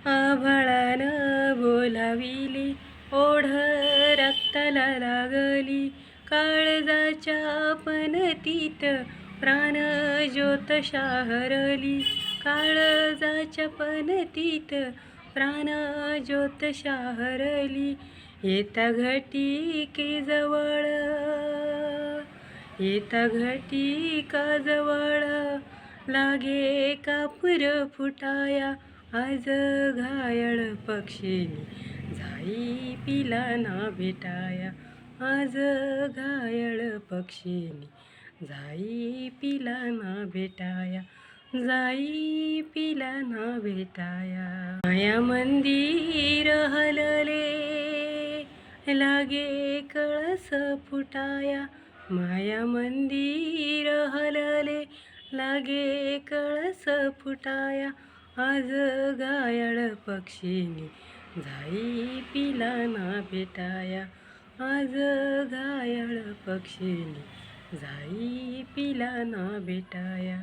आभाळानं बोलाविली, ओढ रक्ताला लागली, काळजाच्या पणतीत प्राण ज्योत शाहरली, काळजाच्या पणतीत प्राण ज्योत शाहरली. येता घटिके जवळ, येता घटिका जवळ, लागे कापूर फुटाया, आज घायल पक्षीनी जाई पिलाना भेटाया, आज घायल पक्षीनी जाई पिलाना भेटाया, जाई पिलाना भेटाया. माया मंदिर हलले, लागे कळस फुटाया, माया मंदिर हलले, लागे कळस फुटाया, आज घायल पक्षीनी जाई पिलाना भेटाया, आज घायल पक्षीनी जाई पिलाना भेटाया.